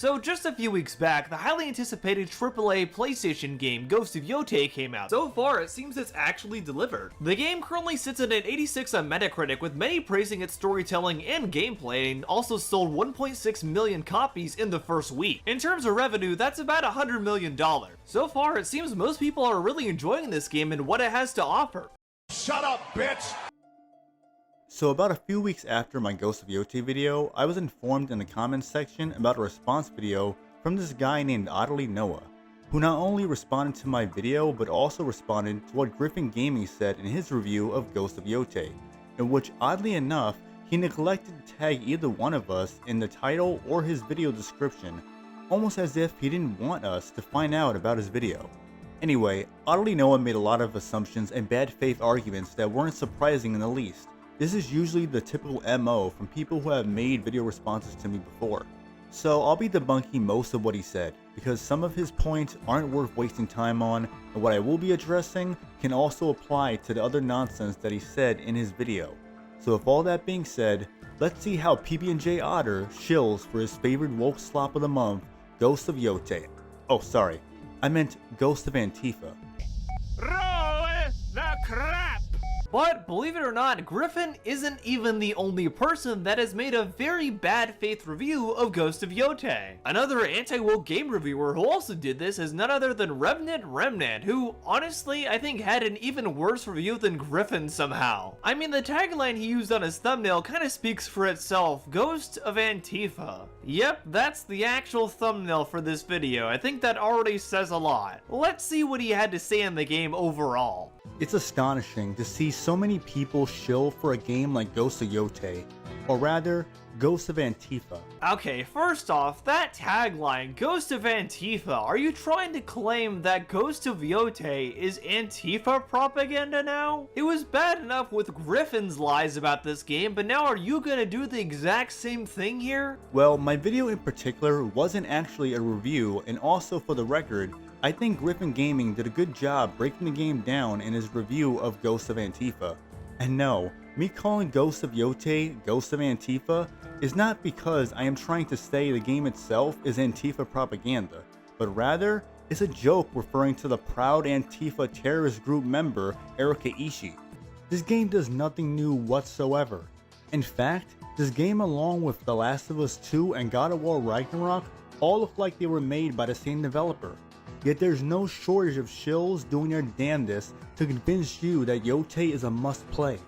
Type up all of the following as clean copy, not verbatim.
So just a few weeks back, the highly anticipated AAA PlayStation game Ghost of Yotei came out. So far, it seems it's actually delivered. The game currently sits at an 86 on Metacritic, with many praising its storytelling and gameplay, and also sold 1.6 million copies in the first week. In terms of revenue, that's about $100 million. So far, it seems most people are really enjoying this game and what it has to offer. Shut up, bitch! So about a few weeks after my Ghost of Yotei video, I was informed in the comments section about a response video from this guy named OtterlyNoah, who not only responded to my video but also responded to what Griffin Gaming said in his review of Ghost of Yotei, in which oddly enough, he neglected to tag either one of us in the title or his video description, almost as if he didn't want us to find out about his video. Anyway, OtterlyNoah made a lot of assumptions and bad faith arguments that weren't surprising in the least. This is usually the typical MO from people who have made video responses to me before. So I'll be debunking most of what he said, because some of his points aren't worth wasting time on, and what I will be addressing can also apply to the other nonsense that he said in his video. So with all that being said, let's see how PB&J Otter shills for his favorite woke slop of the month, Ghost of Yotei. Oh sorry, I meant Ghost of Antifa. Roll the crap! But believe it or not, Griffin isn't even the only person that has made a very bad faith review of Ghost of Yotei. Another anti-woke game reviewer who also did this is none other than RevenantRemnant, who honestly I think had an even worse review than Griffin somehow. I mean, the tagline he used on his thumbnail kind of speaks for itself: Ghost of Antifa. Yep, that's the actual thumbnail for this video. I think that already says a lot. Let's see what he had to say in the game overall. It's astonishing to see so many people shill for a game like Ghost of Yotei, or rather, Ghost of Antifa. Okay, first off, that tagline, Ghost of Antifa, are you trying to claim that Ghost of Yotei is Antifa propaganda now? It was bad enough with Griffin's lies about this game, but now are you gonna do the exact same thing here? Well, my video in particular wasn't actually a review, and also for the record, I think Griffin Gaming did a good job breaking the game down in his review of Ghost of Antifa. And no, me calling Ghost of Yotei Ghost of Antifa is not because I am trying to say the game itself is Antifa propaganda, but rather it's a joke referring to the proud Antifa terrorist group member Erika Ishii. This game does nothing new whatsoever. In fact, this game along with The Last of Us 2 and God of War Ragnarok all look like they were made by the same developer. Yet there's no shortage of shills doing their damnedest to convince you that Yotei is a must-play.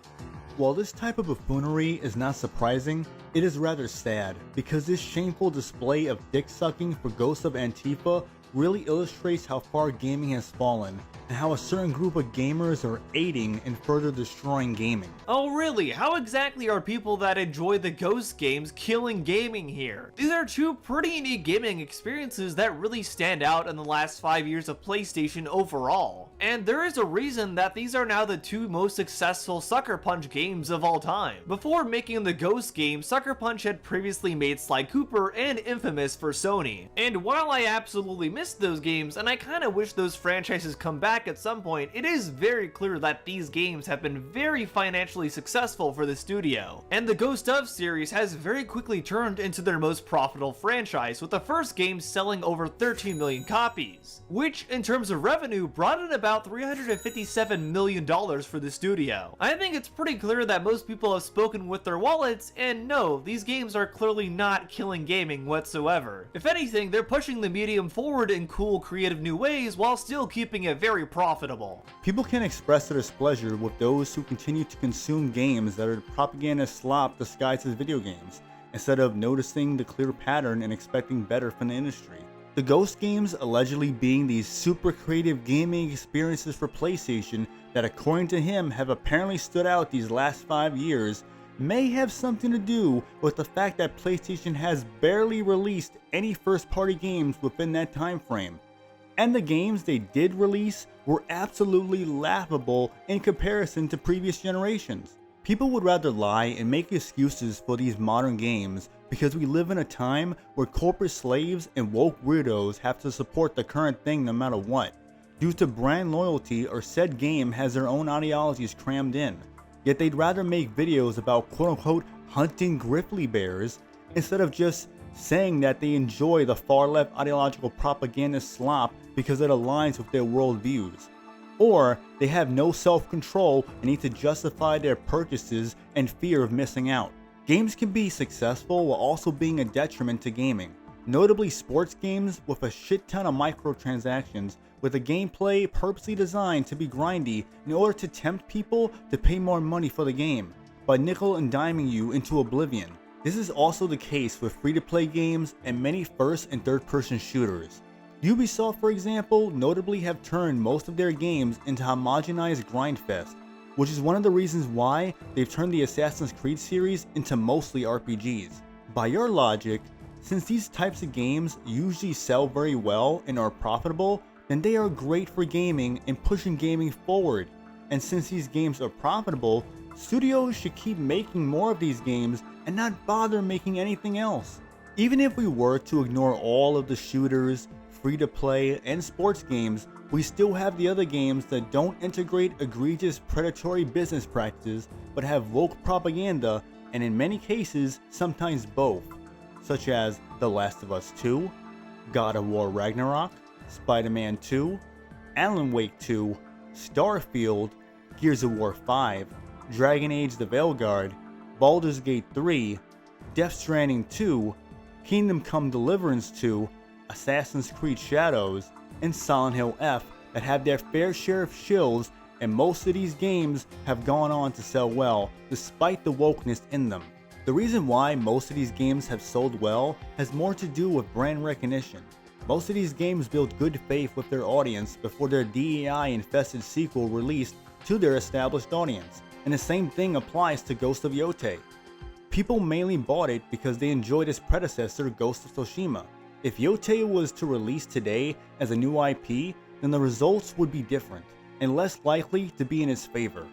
While this type of buffoonery is not surprising, it is rather sad, because this shameful display of dick-sucking for Ghost of Antifa really illustrates how far gaming has fallen, and how a certain group of gamers are aiding in further destroying gaming. Oh really? How exactly are people that enjoy the Ghost games killing gaming here? These are two pretty unique gaming experiences that really stand out in the last 5 years of PlayStation overall. And there is a reason that these are now the two most successful Sucker Punch games of all time. Before making the Ghost game, Sucker Punch had previously made Sly Cooper and Infamous for Sony. And while I absolutely missed those games, and I kinda wish those franchises come back at some point, it is very clear that these games have been very financially successful for the studio. And the Ghost of series has very quickly turned into their most profitable franchise, with the first game selling over 13 million copies, which in terms of revenue brought in about $357 million for the studio. I think it's pretty clear that most people have spoken with their wallets, and no, these games are clearly not killing gaming whatsoever. If anything, they're pushing the medium forward in cool, creative new ways while still keeping it very profitable. People can express their displeasure with those who continue to consume games that are propaganda slop disguised as video games, instead of noticing the clear pattern and expecting better from the industry. The Ghost games allegedly being these super creative gaming experiences for PlayStation that according to him have apparently stood out these last 5 years may have something to do with the fact that PlayStation has barely released any first-party games within that time frame. And the games they did release were absolutely laughable in comparison to previous generations. People would rather lie and make excuses for these modern games because we live in a time where corporate slaves and woke weirdos have to support the current thing no matter what, due to brand loyalty or said game has their own ideologies crammed in. Yet they'd rather make videos about quote unquote hunting grizzly bears instead of just saying that they enjoy the far-left ideological propaganda slop because it aligns with their worldviews. Or they have no self-control and need to justify their purchases and fear of missing out. Games can be successful while also being a detriment to gaming. Notably sports games with a shit ton of microtransactions, with a gameplay purposely designed to be grindy in order to tempt people to pay more money for the game, by nickel and diming you into oblivion. This is also the case with free-to-play games and many first and third-person shooters. Ubisoft, for example, notably have turned most of their games into homogenized grindfest, which is one of the reasons why they've turned the Assassin's Creed series into mostly RPGs. By your logic, since these types of games usually sell very well and are profitable, then they are great for gaming and pushing gaming forward. And since these games are profitable, studios should keep making more of these games and not bother making anything else. Even if we were to ignore all of the shooters, free-to-play, and sports games, we still have the other games that don't integrate egregious predatory business practices but have woke propaganda, and in many cases, sometimes both, such as The Last of Us 2, God of War Ragnarok, Spider-Man 2, Alan Wake 2, Starfield, Gears of War 5, Dragon Age The Veilguard, Baldur's Gate 3, Death Stranding 2, Kingdom Come Deliverance 2, Assassin's Creed Shadows, and Silent Hill F that have their fair share of shills, and most of these games have gone on to sell well despite the wokeness in them. The reason why most of these games have sold well has more to do with brand recognition. Most of these games build good faith with their audience before their DEI-infested sequel released to their established audience, and the same thing applies to Ghost of Yotei. People mainly bought it because they enjoyed its predecessor, Ghost of Tsushima. If Yotei was to release today as a new IP, then the results would be different, and less likely to be in its favor.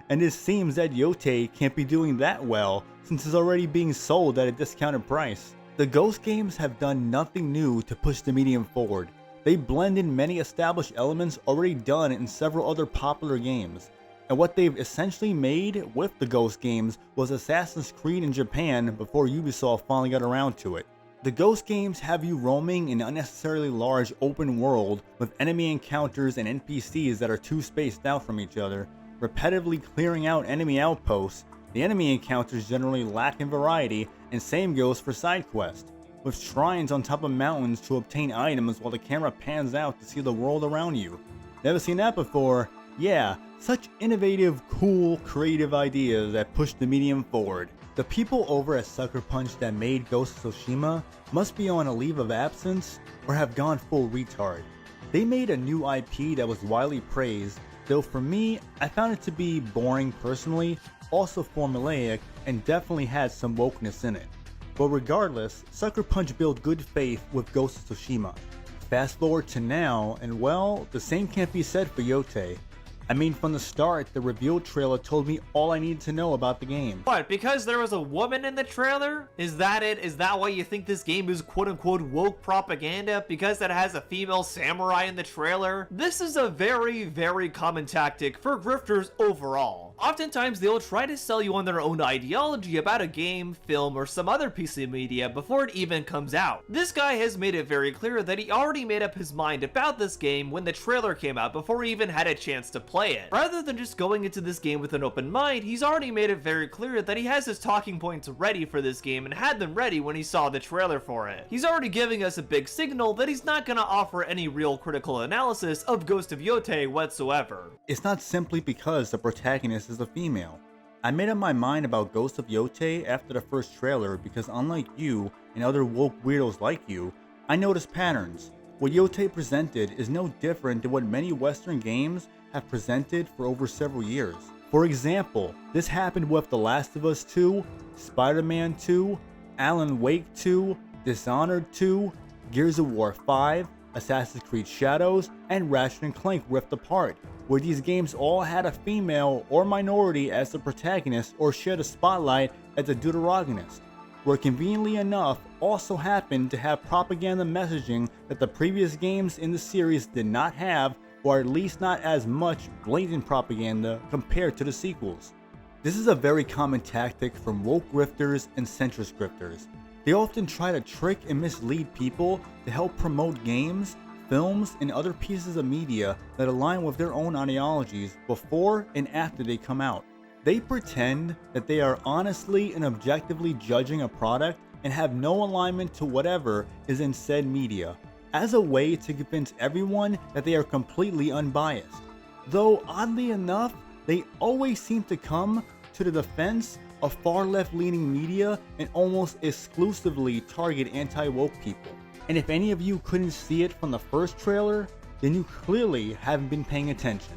And it seems that Yotei can't be doing that well since it's already being sold at a discounted price. The Ghost games have done nothing new to push the medium forward. They blend in many established elements already done in several other popular games. And what they've essentially made with the Ghost games was Assassin's Creed in Japan before Ubisoft finally got around to it. The Ghost games have you roaming an unnecessarily large open world with enemy encounters and NPCs that are too spaced out from each other, repetitively clearing out enemy outposts. The enemy encounters generally lack in variety, and same goes for side quests, with shrines on top of mountains to obtain items while the camera pans out to see the world around you. Never seen that before? Yeah, such innovative, cool, creative ideas that push the medium forward. The people over at Sucker Punch that made Ghost of Tsushima must be on a leave of absence or have gone full retard. They made a new IP that was widely praised, though for me, I found it to be boring personally, also formulaic, and definitely had some wokeness in it. But regardless, Sucker Punch built good faith with Ghost of Tsushima. Fast forward to now, and well, the same can't be said for Yotei. I mean, from the start, the reveal trailer told me all I needed to know about the game. What, because there was a woman in the trailer? Is that it? Is that why you think this game is quote-unquote woke propaganda? Because it has a female samurai in the trailer? This is a very, very common tactic for grifters overall. Oftentimes, they'll try to sell you on their own ideology about a game, film, or some other piece of media before it even comes out. This guy has made it very clear that he already made up his mind about this game when the trailer came out before he even had a chance to play it. Rather than just going into this game with an open mind, he's already made it very clear that he has his talking points ready for this game and had them ready when he saw the trailer for it. He's already giving us a big signal that he's not gonna offer any real critical analysis of Ghost of Yotei whatsoever. It's not simply because the protagonist is a female. I made up my mind about Ghost of Yotei after the first trailer because unlike you and other woke weirdos like you, I noticed patterns. What Yotei presented is no different than what many Western games have presented for over several years. For example, this happened with The Last of Us 2, Spider-Man 2, Alan Wake 2, Dishonored 2, Gears of War 5, Assassin's Creed Shadows, and Ratchet & Clank Rift Apart, where these games all had a female or minority as the protagonist or shared a spotlight as a deuteragonist, where conveniently enough also happened to have propaganda messaging that the previous games in the series did not have, or at least not as much blatant propaganda compared to the sequels. This is a very common tactic from woke grifters and centrist grifters. They often try to trick and mislead people to help promote games, films, and other pieces of media that align with their own ideologies before and after they come out. They pretend that they are honestly and objectively judging a product and have no alignment to whatever is in said media, as a way to convince everyone that they are completely unbiased. Though oddly enough, they always seem to come to the defense of far left leaning media and almost exclusively target anti-woke people. And if any of you couldn't see it from the first trailer, then you clearly haven't been paying attention.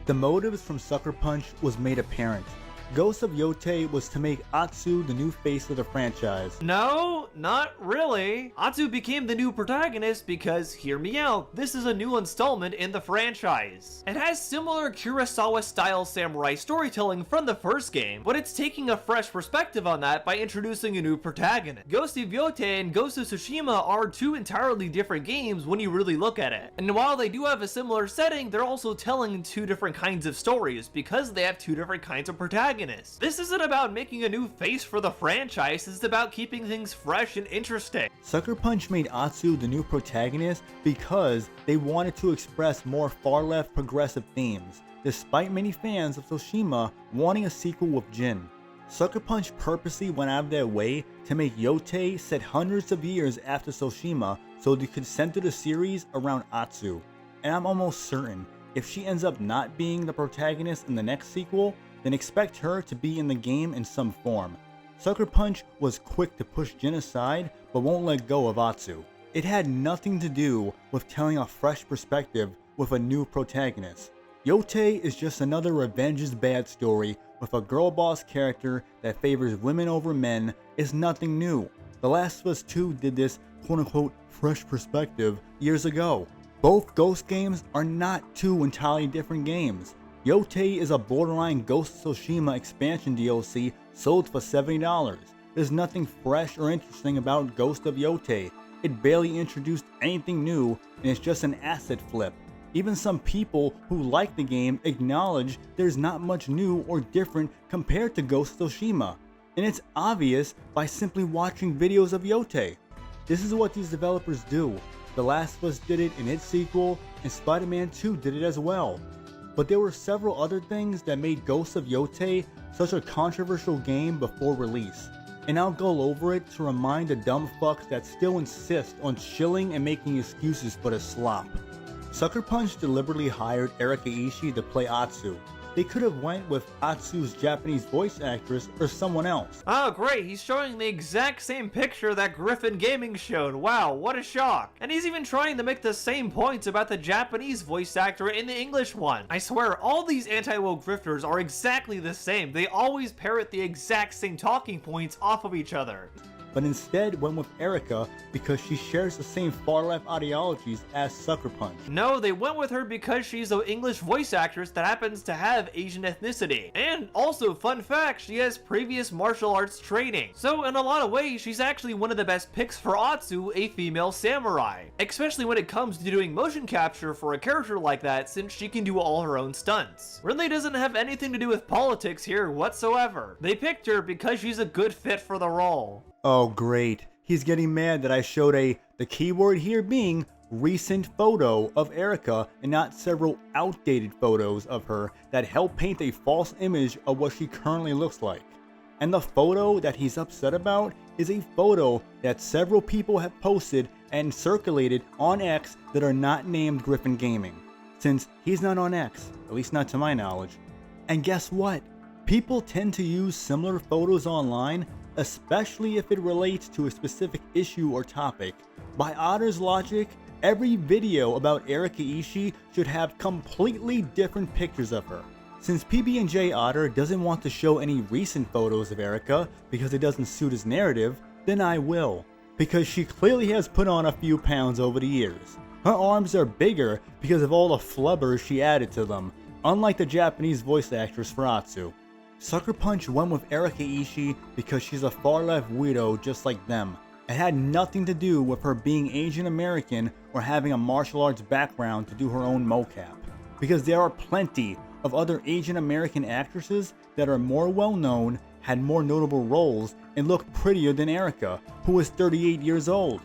The motives from Sucker Punch was made apparent. Ghost of Yotei was to make Atsu the new face of the franchise. No, not really. Atsu became the new protagonist because, hear me out, this is a new installment in the franchise. It has similar Kurosawa-style samurai storytelling from the first game, but it's taking a fresh perspective on that by introducing a new protagonist. Ghost of Yotei and Ghost of Tsushima are two entirely different games when you really look at it. And while they do have a similar setting, they're also telling two different kinds of stories because they have two different kinds of protagonists. This isn't about making a new face for the franchise, it's about keeping things fresh and interesting. Sucker Punch made Atsu the new protagonist because they wanted to express more far-left progressive themes, despite many fans of Tsushima wanting a sequel with Jin. Sucker Punch purposely went out of their way to make Yotei set hundreds of years after Tsushima so they could center the series around Atsu. And I'm almost certain, if she ends up not being the protagonist in the next sequel, then expect her to be in the game in some form. Sucker Punch was quick to push Jin aside, but won't let go of Atsu. It had nothing to do with telling a fresh perspective with a new protagonist. Yotei is just another revenge is bad story with a girl boss character that favors women over men. Is nothing new. The Last of Us 2 did this quote-unquote fresh perspective years ago. Both Ghost games are not two entirely different games. Yotei is a borderline Ghost of Tsushima expansion DLC sold for $70. There's nothing fresh or interesting about Ghost of Yotei. It barely introduced anything new and it's just an asset flip. Even some people who like the game acknowledge there's not much new or different compared to Ghost of Tsushima. And it's obvious by simply watching videos of Yotei. This is what these developers do. The Last of Us did it in its sequel and Spider-Man 2 did it as well. But there were several other things that made Ghost of Yotei such a controversial game before release, and I'll go over it to remind the dumb fucks that still insist on shilling and making excuses for the slop. Sucker Punch deliberately hired Erika Ishii to play Atsu. They could have went with Atsu's Japanese voice actress or someone else. Oh great, he's showing the exact same picture that Griffin Gaming showed. Wow, what a shock. And he's even trying to make the same points about the Japanese voice actor in the English one. I swear, all these anti-woke grifters are exactly the same. They always parrot the exact same talking points off of each other. But instead went with Erika because she shares the same far-left ideologies as Sucker Punch. No, they went with her because she's an English voice actress that happens to have Asian ethnicity. And also, fun fact, she has previous martial arts training. So in a lot of ways, she's actually one of the best picks for Atsu, a female samurai. Especially when it comes to doing motion capture for a character like that, since she can do all her own stunts. Really doesn't have anything to do with politics here whatsoever. They picked her because she's a good fit for the role. Oh great, he's getting mad that I showed the keyword here being recent photo of Erika and not several outdated photos of her that help paint a false image of what she currently looks like. And the photo that he's upset about is a photo that several people have posted and circulated on X that are not named Griffin Gaming, since he's not on X, at least not to my knowledge. And guess what? People tend to use similar photos online, especially if it relates to a specific issue or topic. By Otter's logic, every video about Erika Ishii should have completely different pictures of her. Since PB&J Otter doesn't want to show any recent photos of Erika because it doesn't suit his narrative, then I will, because she clearly has put on a few pounds over the years. Her arms are bigger because of all the flubbers she added to them, unlike the Japanese voice actress for Atsu. Sucker Punch went with Erika Ishii because she's a far-left weirdo just like them. It had nothing to do with her being Asian American or having a martial arts background to do her own mocap, because there are plenty of other Asian American actresses that are more well known had more notable roles and looked prettier than Erica, who was 38 years old.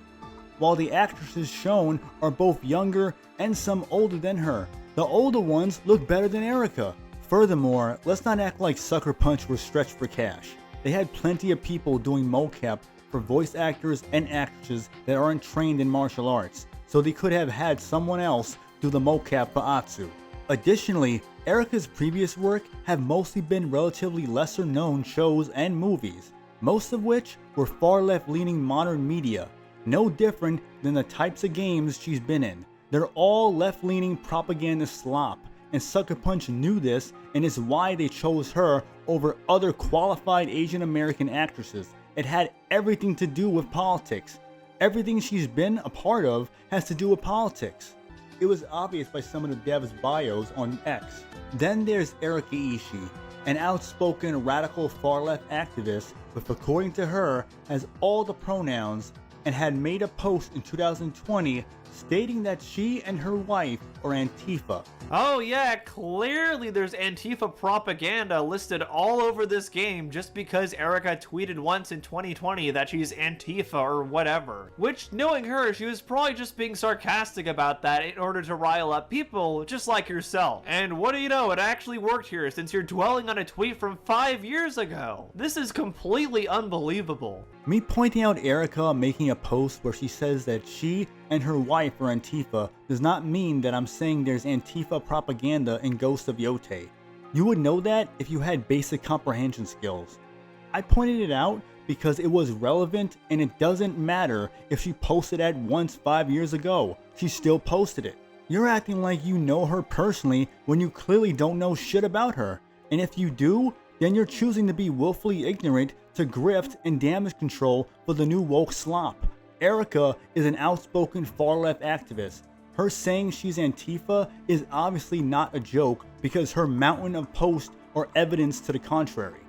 While the actresses shown are both younger and some older than her, the older ones look better than Erica. Furthermore, let's not act like Sucker Punch was stretched for cash. They had plenty of people doing mocap for voice actors and actresses that aren't trained in martial arts, so they could have had someone else do the mocap for Atsu. Additionally, Erica's previous work have mostly been relatively lesser known shows and movies, most of which were far left leaning modern media, no different than the types of games she's been in. They're all left leaning propaganda slop, and Sucker Punch knew this and is why they chose her over other qualified Asian American actresses. It had everything to do with politics. Everything she's been a part of has to do with politics. It was obvious by some of the devs' bios on X. Then there's Erika Ishii, an outspoken radical far-left activist with, according to her, has all the pronouns, and had made a post in 2020 stating that she and her wife are Antifa. Oh yeah, clearly there's Antifa propaganda listed all over this game just because Erica tweeted once in 2020 that she's Antifa or whatever. Which, knowing her, she was probably just being sarcastic about that in order to rile up people just like yourself. And what do you know, it actually worked here since you're dwelling on a tweet from 5 years ago. This is completely unbelievable. Me pointing out Erica making a post where she says that she and her wife are Antifa does not mean that I'm saying there's Antifa propaganda in Ghost of Yotei. You would know that if you had basic comprehension skills. I pointed it out because it was relevant, and it doesn't matter if she posted that once 5 years ago, she still posted it. You're acting like you know her personally when you clearly don't know shit about her, and if you do, then you're choosing to be willfully ignorant to grift and damage control for the new woke slop. Erica is an outspoken far-left activist. Her saying she's Antifa is obviously not a joke because her mountain of posts are evidence to the contrary.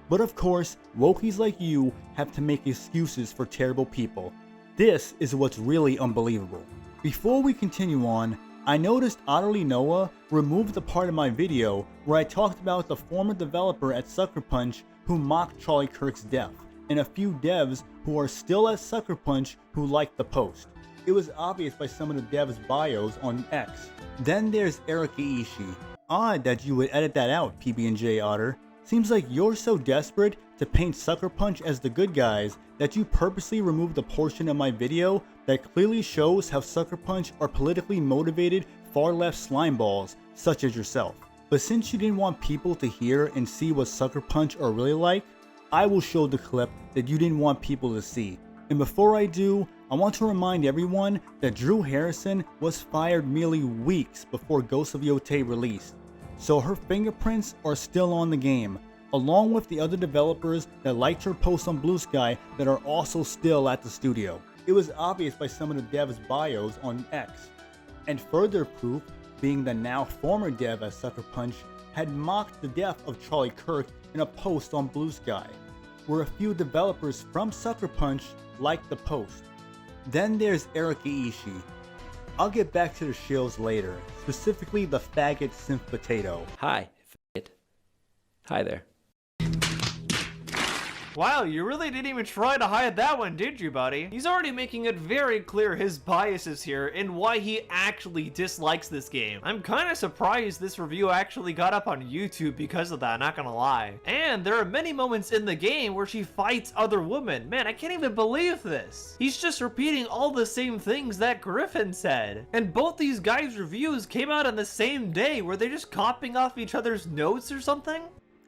But of course, wokies like you have to make excuses for terrible people. This is what's really unbelievable. Before we continue on, I noticed OtterlyNoah removed the part of my video where I talked about the former developer at Sucker Punch who mocked Charlie Kirk's death, and a few devs who are still at Sucker Punch who liked the post. It was obvious by some of the devs' bios on X. Then there's Erika Ishii. Odd that you would edit that out, PB&J Otter. Seems like you're so desperate to paint Sucker Punch as the good guys that you purposely removed the portion of my video that clearly shows how Sucker Punch are politically motivated far-left slimeballs such as yourself. But since you didn't want people to hear and see what Sucker Punch are really like, I will show the clip that you didn't want people to see. And before I do, I want to remind everyone that Drew Harrison was fired merely weeks before Ghost of Yotei released, so her fingerprints are still on the game, along with the other developers that liked her post on Blue Sky that are also still at the studio. It was obvious by some of the devs' bios on X, and further proof being the now former dev at Sucker Punch had mocked the death of Charlie Kirk in a post on Blue Sky, where a few developers from Sucker Punch liked the post. Then there's Erika Ishii. I'll get back to the shills later, specifically the faggot synth potato. Hi, faggot. Hi there. Wow, you really didn't even try to hide that one, did you, buddy? He's already making it very clear his biases here and why he actually dislikes this game. I'm kind of surprised this review actually got up on YouTube because of that, not gonna lie. And there are many moments in the game where she fights other women. Man, I can't even believe this. He's just repeating all the same things that Griffin said. And both these guys' reviews came out on the same day. Were they just copying off each other's notes or something?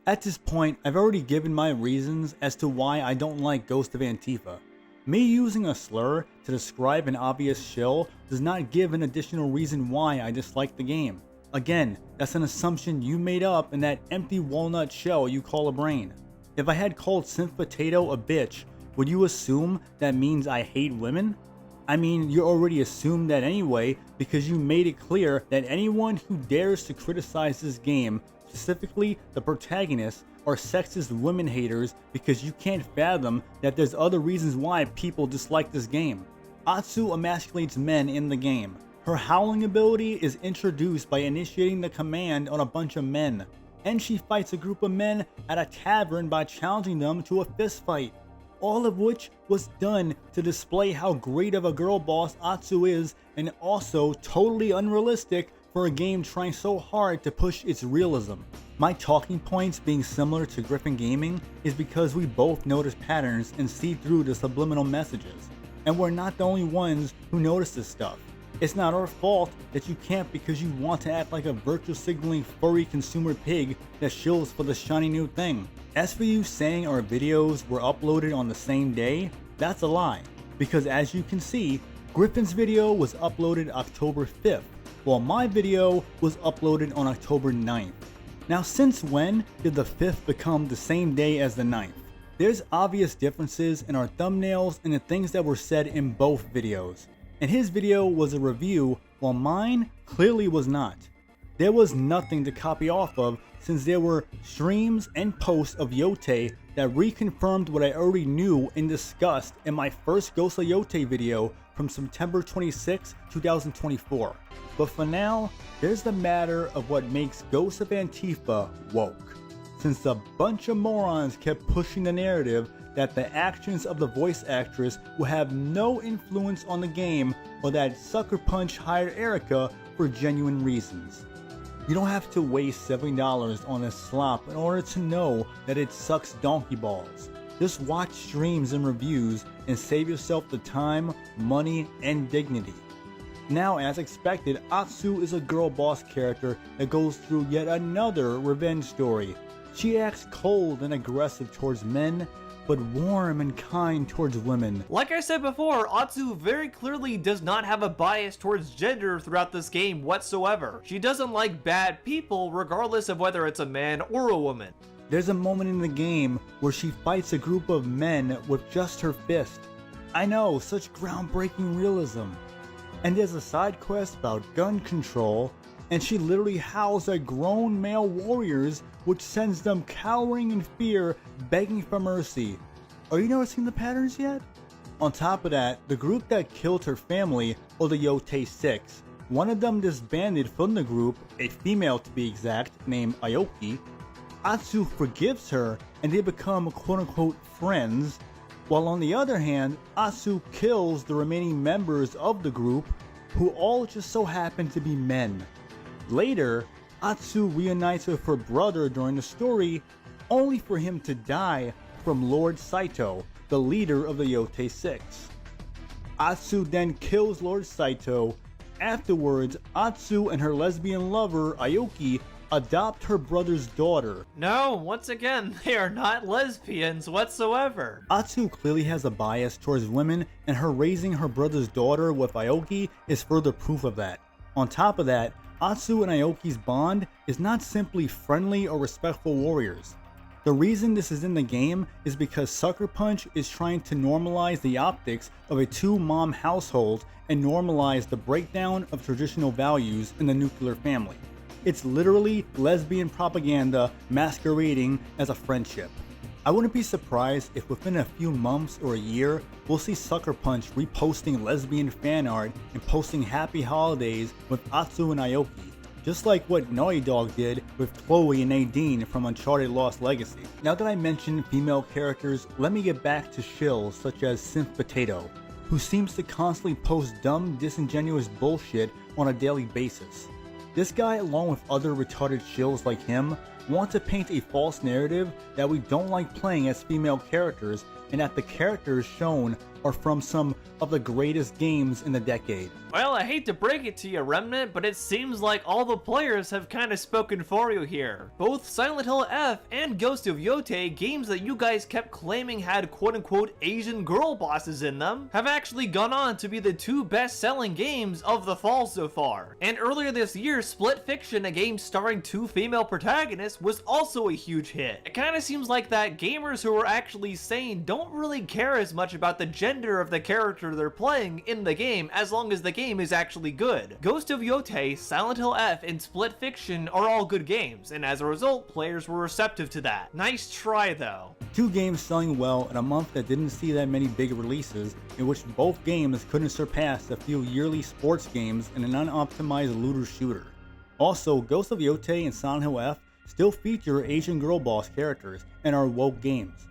At this point, I've already given my reasons as to why I don't like Ghost of Antifa. Me using a slur to describe an obvious shill does not give an additional reason why I dislike the game. Again, that's an assumption you made up in that empty walnut shell you call a brain. If I had called Synth Potato a bitch, would you assume that means I hate women? I mean, you already assumed that anyway because you made it clear that anyone who dares to criticize this game, specifically the protagonist, are sexist women haters because you can't fathom that there's other reasons why people dislike this game. Atsu emasculates men in the game. Her howling ability is introduced by initiating the command on a bunch of men. and she fights a group of men at a tavern by challenging them to a fist fight. All of which was done to display how great of a girl boss Atsu is, and also totally unrealistic for a game trying so hard to push its realism. My talking points being similar to Griffin Gaming is because we both notice patterns and see through the subliminal messages, and we're not the only ones who notice this stuff. It's not our fault that you can't because you want to act like a virtue signaling furry consumer pig that shills for the shiny new thing. As for you saying our videos were uploaded on the same day, that's a lie, because as you can see, Griffin's video was uploaded October 5th, while my video was uploaded on October 9th. Now since when did the 5th become the same day as the 9th? There's obvious differences in our thumbnails and the things that were said in both videos. And his video was a review, while mine clearly was not. There was nothing to copy off of, since there were streams and posts of Yotei that reconfirmed what I already knew and discussed in my first Ghost of Yotei video from September 26, 2024. But for now, there's the matter of what makes Ghost of Antifa woke. Since a bunch of morons kept pushing the narrative that the actions of the voice actress will have no influence on the game, or that Sucker Punch hired Erica for genuine reasons. You don't have to waste $70 on this slop in order to know that it sucks donkey balls. Just watch streams and reviews and save yourself the time, money, and dignity. Now, as expected, Atsu is a girl boss character that goes through yet another revenge story. She acts cold and aggressive towards men, but warm and kind towards women. Like I said before, Atsu very clearly does not have a bias towards gender throughout this game whatsoever. She doesn't like bad people regardless of whether it's a man or a woman. There's a moment in the game where she fights a group of men with just her fist. I know, such groundbreaking realism. And there's a side quest about gun control, and she literally howls at grown male warriors, which sends them cowering in fear, begging for mercy. Are you noticing the patterns yet? On top of that, the group that killed her family, or the Yotei 6, one of them disbanded from the group, a female to be exact, named Aoki. Atsu forgives her, and they become quote-unquote friends, while on the other hand, Atsu kills the remaining members of the group, who all just so happen to be men. Later, Atsu reunites with her brother during the story, only for him to die from Lord Saito, the leader of the Yotei 6. Atsu then kills Lord Saito. Afterwards, Atsu and her lesbian lover, Aoki, adopt her brother's daughter. No, once again, they are not lesbians whatsoever. Atsu clearly has a bias towards women, and her raising her brother's daughter with Aoki is further proof of that. On top of that, Atsu and Aoki's bond is not simply friendly or respectful warriors. The reason this is in the game is because Sucker Punch is trying to normalize the optics of a two-mom household and normalize the breakdown of traditional values in the nuclear family. It's literally lesbian propaganda masquerading as a friendship. I wouldn't be surprised if within a few months or a year, we'll see Sucker Punch reposting lesbian fan art and posting happy holidays with Atsu and Aoki, just like what Naughty Dog did with Chloe and Nadine from Uncharted Lost Legacy. Now that I mentioned female characters, let me get back to shills such as Synth Potato, who seems to constantly post dumb, disingenuous bullshit on a daily basis. This guy, along with other retarded shills like him, want to paint a false narrative that we don't like playing as female characters, and that the characters shown are from some of the greatest games in the decade. Well, I hate to break it to you, Remnant, but it seems like all the players have kind of spoken for you here. Both Silent Hill F and Ghost of Yotei, games that you guys kept claiming had quote-unquote Asian girl bosses in them, have actually gone on to be the two best-selling games of the fall so far. And earlier this year, Split Fiction, a game starring two female protagonists, was also a huge hit. It kind of seems like that gamers who are actually sane don't really care as much about the gender of the character they're playing in the game as long as the game is actually good. Ghost of Yotei, Silent Hill F, and Split Fiction are all good games, and as a result, players were receptive to that. Nice try though. Two games selling well in a month that didn't see that many big releases, in which both games couldn't surpass a few yearly sports games in an unoptimized looter shooter. Also, Ghost of Yotei and Silent Hill F still feature Asian girl boss characters and are woke games.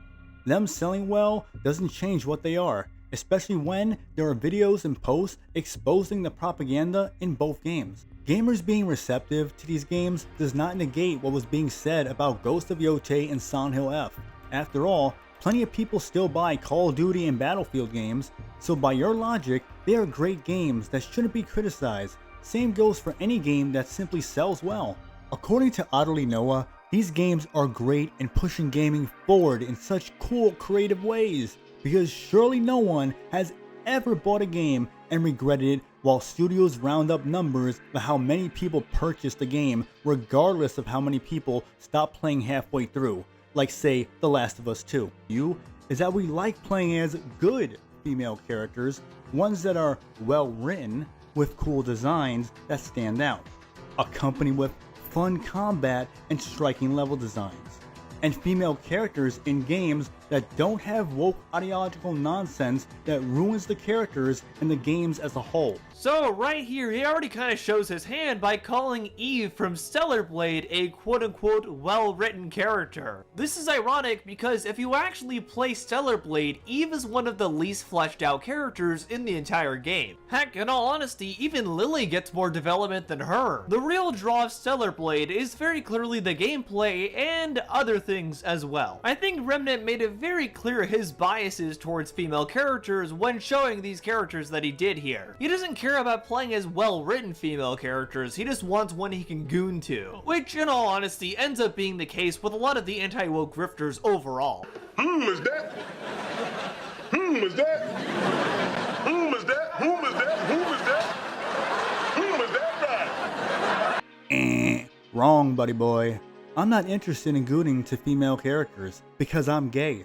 Them selling well doesn't change what they are, especially when there are videos and posts exposing the propaganda in both games. Gamers being receptive to these games does not negate what was being said about Ghost of Yotei and Silent Hill F. After all, plenty of people still buy Call of Duty and Battlefield games, so by your logic, they are great games that shouldn't be criticized. Same goes for any game that simply sells well. According to OtterlyNoah, these games are great in pushing gaming forward in such cool, creative ways, because surely no one has ever bought a game and regretted it, while studios round up numbers of how many people purchased the game regardless of how many people stop playing halfway through, like say The Last of Us 2. Is that we like playing as good female characters, ones that are well written with cool designs that stand out, accompanied with fun combat and striking level designs, and female characters in games that don't have woke ideological nonsense that ruins the characters and the games as a whole. So right here, he already kind of shows his hand by calling Eve from Stellar Blade a quote-unquote well-written character. This is ironic because if you actually play Stellar Blade, Eve is one of the least fleshed out characters in the entire game. Heck, in all honesty, even Lily gets more development than her. The real draw of Stellar Blade is very clearly the gameplay and other things as well. I think Remnant made it very clear his biases towards female characters when showing these characters that he did here. He doesn't care about playing as well-written female characters, he just wants one he can goon to, which in all honesty ends up being the case with a lot of the anti-woke grifters overall. Is that? Is that? Is that? Is that? Is that right? Wrong, buddy boy. I'm not interested in gooning to female characters because I'm gay.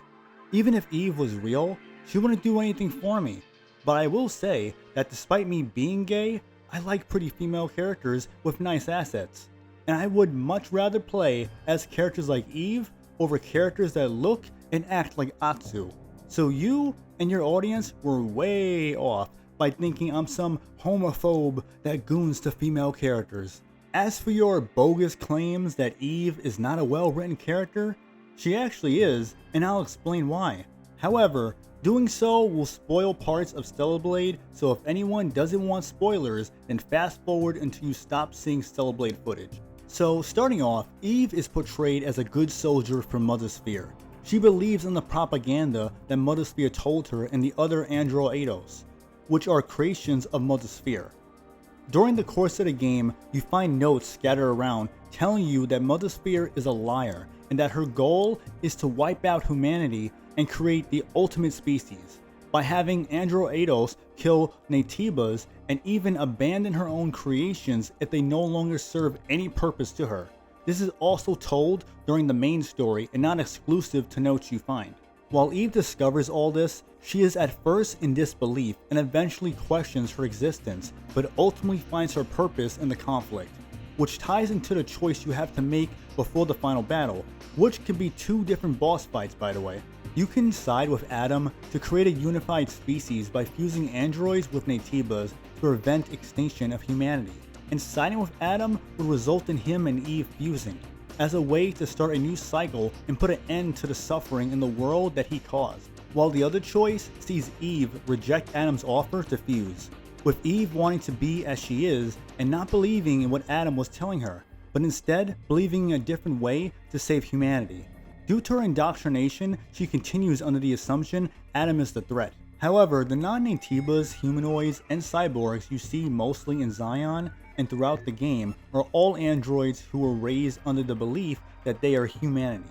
Even if Eve was real, she wouldn't do anything for me. But I will say that despite me being gay, I like pretty female characters with nice assets. And I would much rather play as characters like Eve over characters that look and act like Atsu. So you and your audience were way off by thinking I'm some homophobe that goons to female characters. As for your bogus claims that Eve is not a well-written character, she actually is, and I'll explain why. However, doing so will spoil parts of Stellar Blade, so if anyone doesn't want spoilers, then fast forward until you stop seeing Stellar Blade footage. So starting off, Eve is portrayed as a good soldier from Mother Sphere. She believes in the propaganda that Mother Sphere told her and the other androidos, which are creations of Mother Sphere. During the course of the game, you find notes scattered around telling you that Mother Sphere is a liar and that her goal is to wipe out humanity and create the ultimate species by having androidos kill Natibas and even abandon her own creations if they no longer serve any purpose to her. This is also told during the main story and not exclusive to notes you find. While Eve discovers all this, she is at first in disbelief and eventually questions her existence, but ultimately finds her purpose in the conflict, which ties into the choice you have to make before the final battle, which can be two different boss fights by the way. You can side with Adam to create a unified species by fusing androids with Natibas to prevent extinction of humanity, and siding with Adam would result in him and Eve fusing, as a way to start a new cycle and put an end to the suffering in the world that he caused, while the other choice sees Eve reject Adam's offer to fuse, with Eve wanting to be as she is and not believing in what Adam was telling her, but instead believing in a different way to save humanity. Due to her indoctrination, she continues under the assumption Adam is the threat. However, the non-Natibas, humanoids, and cyborgs you see mostly in Zion and throughout the game are all androids who were raised under the belief that they are humanity,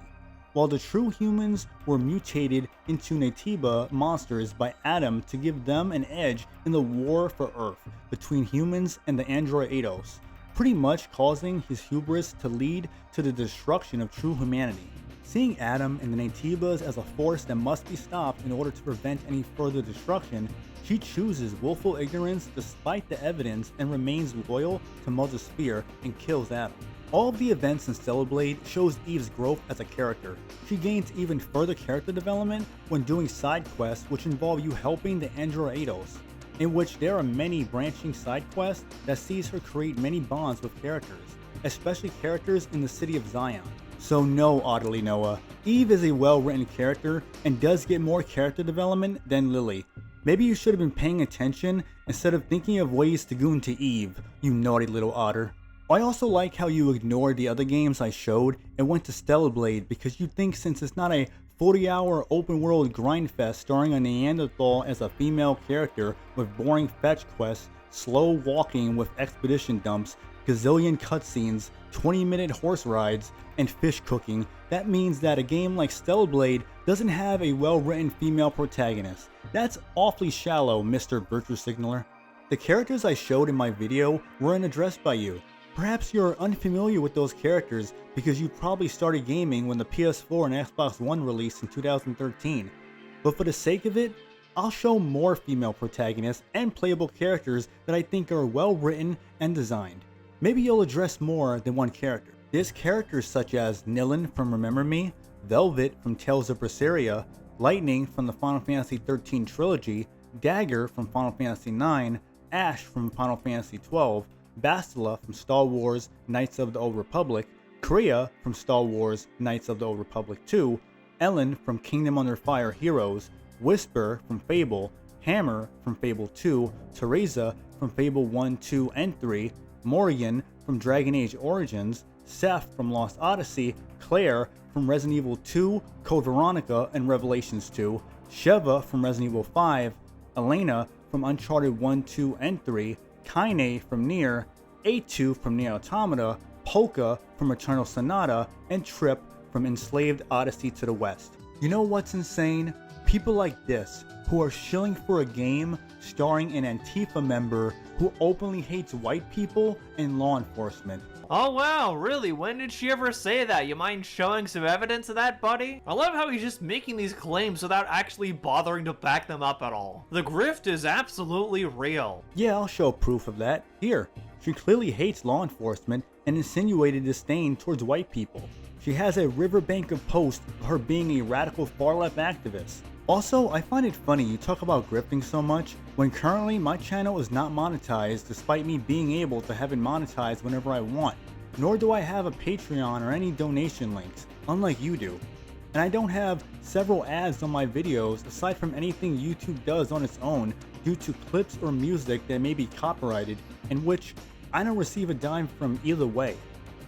while the true humans were mutated into Natiba monsters by Adam to give them an edge in the war for Earth between humans and the androidos, pretty much causing his hubris to lead to the destruction of true humanity. Seeing Adam and the Natibas as a force that must be stopped in order to prevent any further destruction, she chooses willful ignorance despite the evidence and remains loyal to Mother Sphere and kills Adam. All of the events in Stellar Blade shows Eve's growth as a character. She gains even further character development when doing side quests which involve you helping the androidos. in which there are many branching side quests that sees her create many bonds with characters, especially characters in the city of Zion. So no, OtterlyNoah, Eve is a well-written character and does get more character development than Lily. Maybe you should have been paying attention instead of thinking of ways to goon to Eve, you naughty little otter. I also like how you ignored the other games I showed and went to Stellar Blade because you think since it's not a 40-hour open-world grindfest starring a Neanderthal as a female character with boring fetch quests, slow walking with expedition dumps, gazillion cutscenes, 20-minute horse rides, and fish cooking, that means that a game like Stellar Blade doesn't have a well-written female protagonist. That's awfully shallow, Mr. Virtue Signaler. The characters I showed in my video weren't addressed by you. Perhaps you're unfamiliar with those characters because you probably started gaming when the PS4 and Xbox One released in 2013. But for the sake of it, I'll show more female protagonists and playable characters that I think are well written and designed. Maybe you'll address more than one character. There's characters such as Nilin from Remember Me, Velvet from Tales of Berseria, Lightning from the Final Fantasy XIII trilogy, Dagger from Final Fantasy IX, Ash from Final Fantasy XII, Bastila from Star Wars Knights of the Old Republic, Kriya from Star Wars Knights of the Old Republic 2, Ellen from Kingdom Under Fire Heroes, Whisper from Fable, Hammer from Fable 2, Teresa from Fable 1, 2, and 3, Morrigan from Dragon Age Origins, Seth from Lost Odyssey, Claire from Resident Evil 2, Code Veronica, and Revelations 2, Sheva from Resident Evil 5, Elena from Uncharted 1, 2, and 3, Kaine from Nier, A2 from Nier Automata, Polka from Eternal Sonata, and Trip from Enslaved Odyssey to the West. You know what's insane? People like this, who are shilling for a game starring an Antifa member who openly hates white people and law enforcement. Oh wow, really? When did she ever say that? You mind showing some evidence of that, buddy? I love how he's just making these claims without actually bothering to back them up at all. The grift is absolutely real. Yeah, I'll show proof of that. Here, she clearly hates law enforcement and insinuated disdain towards white people. She has a riverbank of posts of her being a radical far-left activist. Also, I find it funny you talk about grifting so much when currently my channel is not monetized despite me being able to have it monetized whenever I want. Nor do I have a Patreon or any donation links, unlike you do. And I don't have several ads on my videos aside from anything YouTube does on its own due to clips or music that may be copyrighted, in which I don't receive a dime from either way.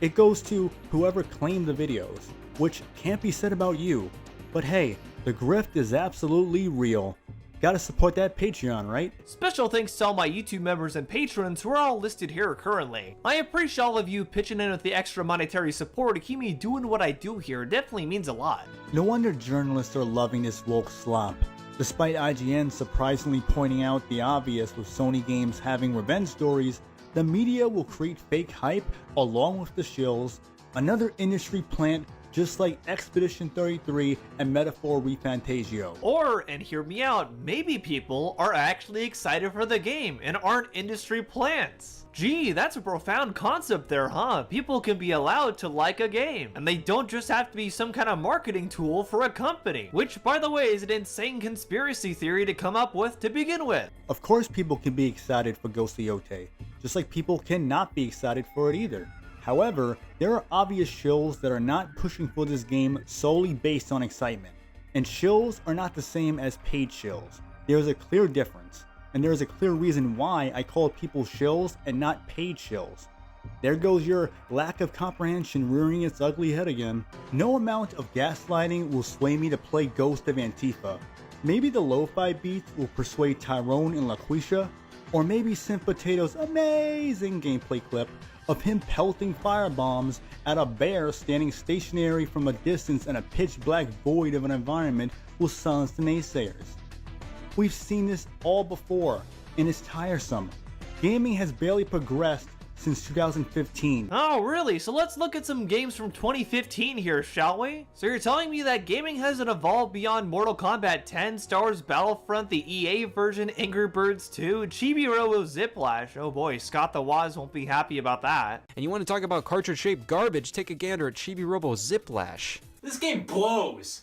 It goes to whoever claimed the videos, which can't be said about you. But hey, the grift is absolutely real. Gotta support that Patreon, right? Special thanks to all my YouTube members and patrons who are all listed here currently. I appreciate all of you pitching in with the extra monetary support to keep me doing what I do here. It definitely means a lot. No wonder journalists are loving this woke slop. Despite IGN surprisingly pointing out the obvious with Sony games having revenge stories, the media will create fake hype along with the shills, another industry plant just like Expedition 33 and Metaphor ReFantasio. Or, and hear me out, maybe people are actually excited for the game and aren't industry plants. Gee, that's a profound concept there, huh? People can be allowed to like a game, and they don't just have to be some kind of marketing tool for a company, which, by the way, is an insane conspiracy theory to come up with to begin with. Of course people can be excited for Ghost of Yotei, just like people cannot be excited for it either. However, there are obvious shills that are not pushing for this game solely based on excitement. And shills are not the same as paid shills. There is a clear difference, and there is a clear reason why I call people shills and not paid shills. There goes your lack of comprehension rearing its ugly head again. No amount of gaslighting will sway me to play Ghost of Antifa. Maybe the lo-fi beats will persuade Tyrone and LaQuisha, or maybe Synth Potato's amazing gameplay clip of him pelting firebombs at a bear standing stationary from a distance in a pitch black void of an environment will silence the naysayers. We've seen this all before, and it's tiresome. Gaming has barely progressed since 2015. Oh, really? So let's look at some games from 2015 here, shall we? So you're telling me that gaming hasn't evolved beyond Mortal Kombat 10, Star Wars Battlefront, the EA version, Angry Birds 2, Chibi Robo Ziplash. Oh boy, Scott the Woz won't be happy about that. And you want to talk about cartridge-shaped garbage? Take a gander at Chibi Robo Ziplash. This game blows.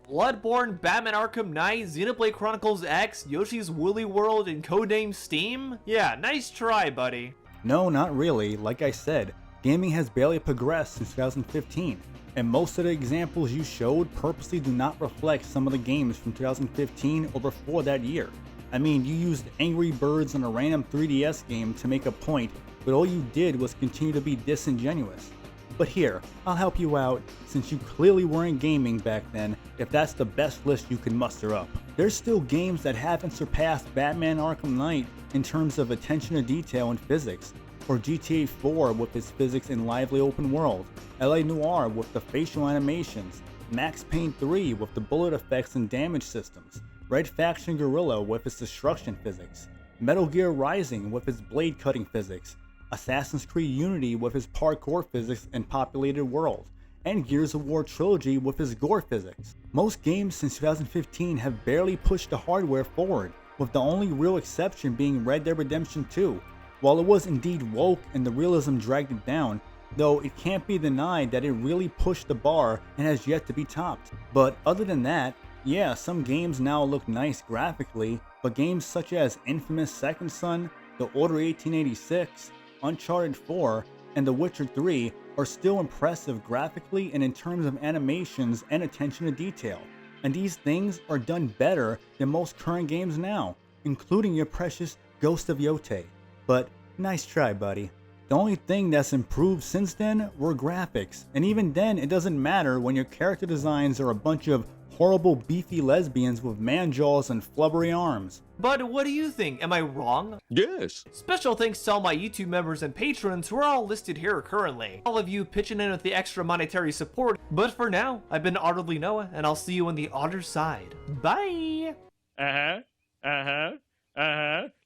Bloodborne, Batman Arkham Knight, Xenoblade Chronicles X, Yoshi's Woolly World, and Codename Steam? Yeah, nice try, buddy. No, not really. Like I said, gaming has barely progressed since 2015, and most of the examples you showed purposely do not reflect some of the games from 2015 or before that year. I mean, you used Angry Birds on a random 3DS game to make a point, but all you did was continue to be disingenuous. But here, I'll help you out, since you clearly weren't gaming back then, if that's the best list you can muster up. There's still games that haven't surpassed Batman Arkham Knight in terms of attention to detail and physics, or GTA 4 with its physics and lively open world, LA Noire with the facial animations, Max Payne 3 with the bullet effects and damage systems, Red Faction Guerrilla with its destruction physics, Metal Gear Rising with its blade cutting physics, Assassin's Creed Unity with its parkour physics and populated world, and Gears of War Trilogy with its gore physics. Most games since 2015 have barely pushed the hardware forward, with the only real exception being Red Dead Redemption 2. While it was indeed woke and the realism dragged it down, though it can't be denied that it really pushed the bar and has yet to be topped. But other than that, yeah, some games now look nice graphically, but games such as Infamous Second Son, The Order 1886, Uncharted 4, and The Witcher 3 are still impressive graphically and in terms of animations and attention to detail. And these things are done better than most current games now, including your precious Ghost of Yotei. But nice try, buddy. The only thing that's improved since then were graphics, and even then it doesn't matter when your character designs are a bunch of horrible beefy lesbians with man jaws and flubbery arms. But what do you think? Am I wrong? Yes. Special thanks to all my YouTube members and patrons who are all listed here currently. All of you pitching in with the extra monetary support. But for now, I've been OtterlyNoah, and I'll see you on the Otter side. Bye!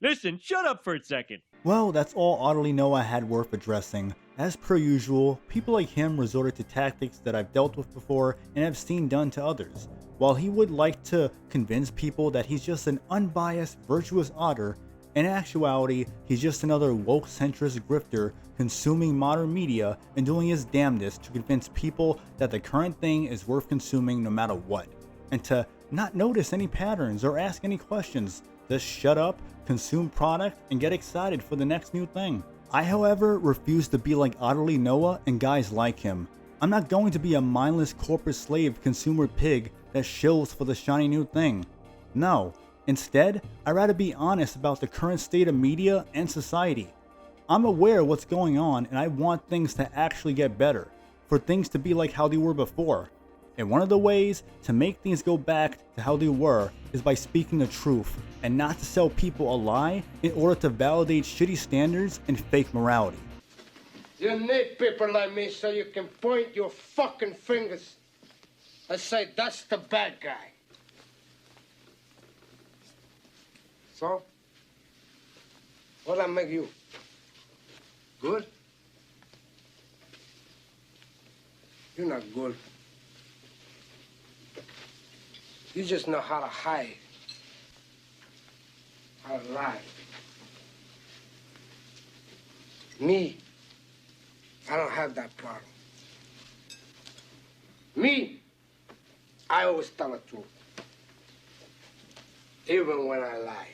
Listen, shut up for a second. Well, that's all OtterlyNoah had worth addressing. As per usual, people like him resorted to tactics that I've dealt with before and have seen done to others. While he would like to convince people that he's just an unbiased, virtuous otter, in actuality, he's just another woke-centrist grifter consuming modern media and doing his damnedest to convince people that the current thing is worth consuming no matter what, and to not notice any patterns or ask any questions. Just shut up, consume product, and get excited for the next new thing. I, however, refuse to be like OtterlyNoah and guys like him. I'm not going to be a mindless corporate slave consumer pig that shills for the shiny new thing. No. Instead, I'd rather be honest about the current state of media and society. I'm aware of what's going on, and I want things to actually get better, for things to be like how they were before. And one of the ways to make things go back to how they were is by speaking the truth, and not to sell people a lie in order to validate shitty standards and fake morality. You need people like me so you can point your fucking fingers and say, that's the bad guy. So? What'll I make you? Good? You're not good. You just know how to hide, how to lie. Me, I don't have that problem. Me, I always tell the truth, even when I lie.